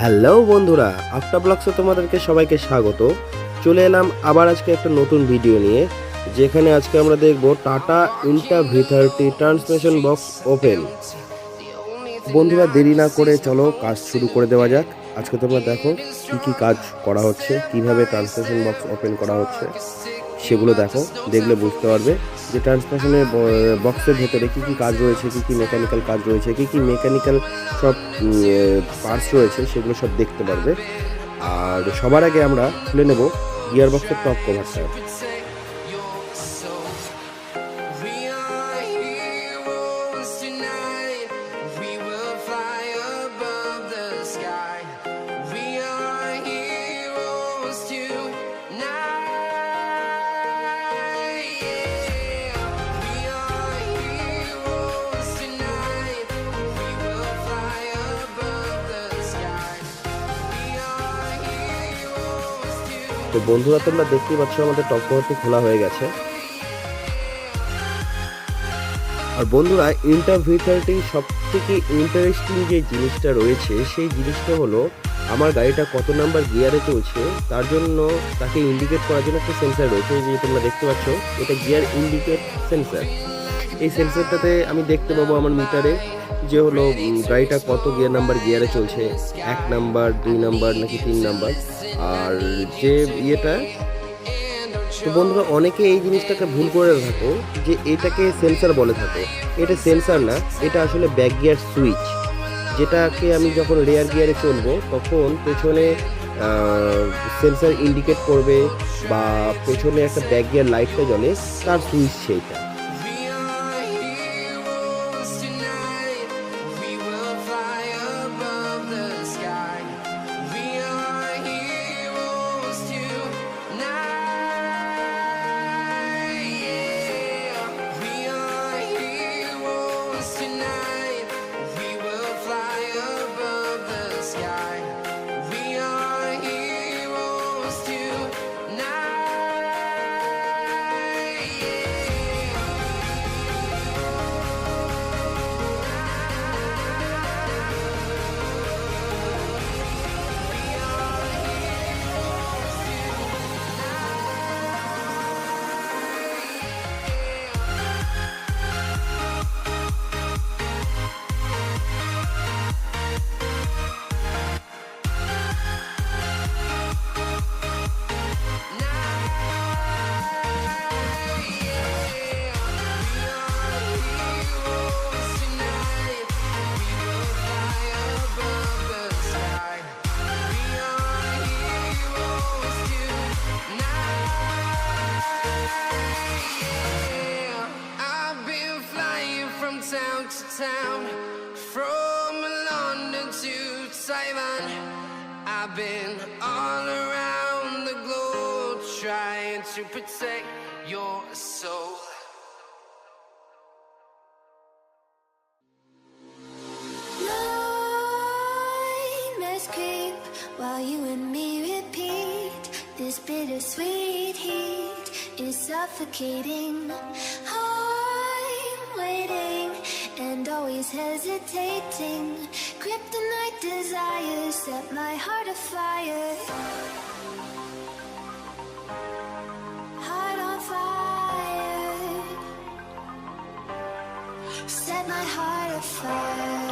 Hello বন্ধুরা, আফটা ব্লগসে তোমাদেরকে সবাইকে স্বাগত। চলে এলাম আবার আজকে একটা নতুন ভিডিও নিয়ে, যেখানে আজকে আমরা দেখব Tata Intra V30 transmission box open. বন্ধুরা, দেরি না করে চলো কাজ শুরু করে দেওয়া যাক। আজকে তোমরা দেখো কি কি কাজ করা হচ্ছে, কিভাবে ট্রান্সমিশন বক্স ওপেন করা হচ্ছে সেগুলো দেখো। দেখলে বুঝতে পারবে যে ট্রান্সমিশনের বক্সের ভেতরে কি কি কাজ রয়েছে, কি কি মেকানিক্যাল কাজ রয়েছে, কি কি মেকানিক্যাল সব পার্টস রয়েছে, সেগুলো সব দেখতে পারবে। আর সবার আগে আমরা খুলে নেব গিয়ার বক্সের টপ কভারটা। তো বন্ধুরা, তোমরা দেখতেই পাচ্ছ আমাদের টপ কভারটি খোলা হয়ে গেছে। আর বন্ধুরা, ইন্টা V30 সব থেকে ইন্টারেস্টিং যে জিনিসটা রয়েছে, সেই জিনিসটা হলো আমার গাড়িটা কত নাম্বার গিয়ারে চলছে তার জন্য তাকে ইন্ডিকেট করার জন্য একটা সেন্সার রয়েছে। যে তোমরা দেখতে পাচ্ছ, এটা গিয়ার ইন্ডিকেট সেন্সার। এই সেন্সারটাতে আমি দেখতে পাবো আমার মিটারে যে হলো গাড়িটা কত গিয়ারে চলছে, 1 নাম্বার, 2 নাম্বার নাকি 3 নাম্বার। আর যে ইয়েটা, তো বন্ধুরা, অনেকে এই জিনিসটাকে ভুল করে থাকো যে এটাকে সেন্সার বলে থাকো। এটা সেন্সার না, এটা আসলে ব্যাক গিয়ার সুইচ, যেটাকে আমি যখন রেয়ার গিয়ারে চলবো তখন পেছনে সেন্সার ইন্ডিকেট করবে বা পেছনে একটা ব্যাক গিয়ার লাইটটা জ্বলে, তার সুইচ সেইটা। Town to town, from London to Taiwan, I've been all around the globe trying to protect your soul. Nightmares creep while you and me repeat. This bittersweet heat is suffocating. I'm waiting and always hesitating. Kryptonite desires set my heart afire. Heart on fire. Set my heart afire.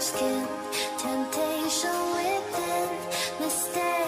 skin, temptation within, mistake.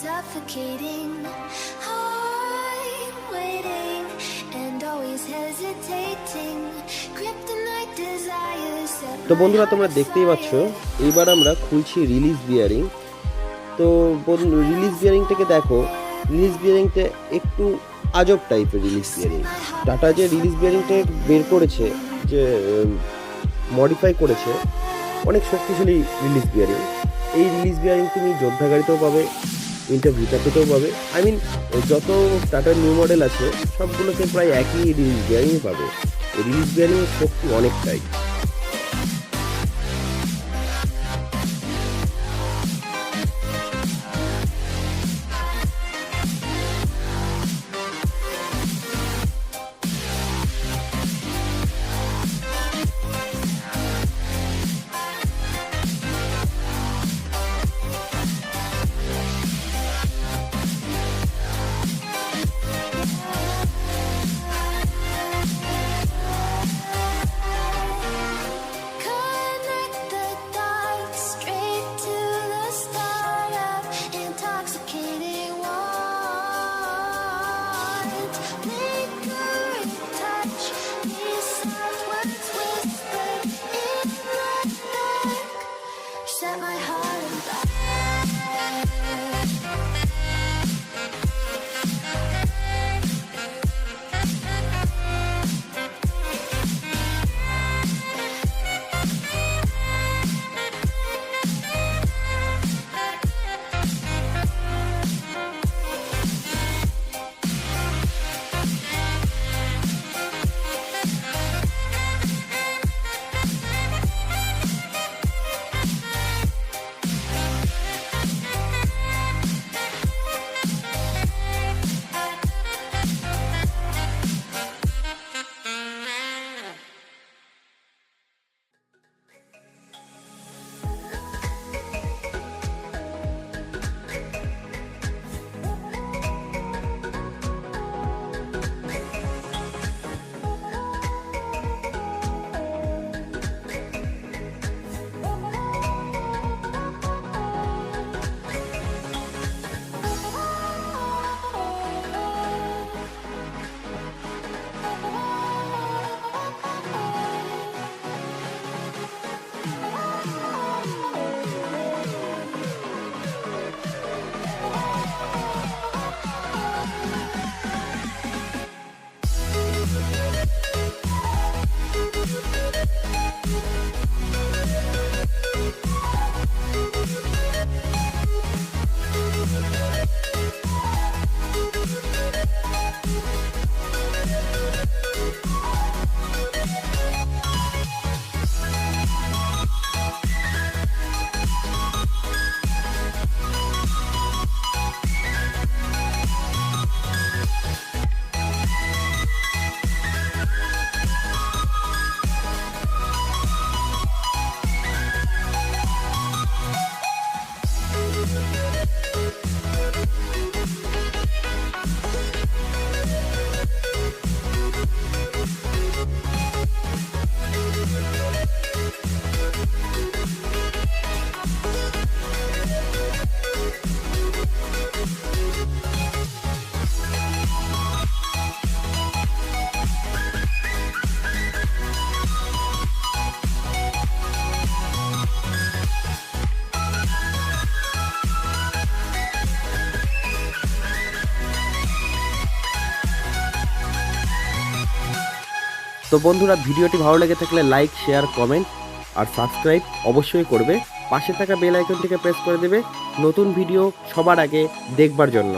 suffocating. I'm waiting and always hesitating. Kryptonite desires set তো my বন্ধুরা তোমরা heart দেখতেই পাচ্ছ afire. এইবার আমরা খুলছি release bearing. তো release বিয়ারিংটাকে দেখো, রিলিজ বিয়ারিংটা একটু আজব টাইপের রিলিজ বিয়ারিং। টাটা যে রিলিজ বিয়ারিংটা বের করেছে, যে মডিফাই করেছে, অনেক শক্তিশালী রিলিজ বিয়ারিং। এই রিলিজ বিয়ারিং তুমি যোদ্ধা গাড়িতেও পাবে, ইন্টার V30তেও পাবে। আই মিন যত টাটার নিউ মডেল আছে সবগুলোতে প্রায় একই রিলিজ বিয়ারিংই পাবে। এই রিলিজ বিয়ারিংয়ের শক্তি অনেকটাই। Connect the dots straight to the start of intoxicating want. Lingering touch, these soft words whispered in the dark set my heart on fire. তো বন্ধুরা ভিডিওটি ভালো লেগে থাকলে লাইক, শেয়ার, কমেন্ট আর সাবস্ক্রাইব অবশ্যই করবে। পাশে থাকা বেল আইকনটিকে প্রেস করে দেবে নতুন ভিডিও সবার আগে দেখবার জন্য।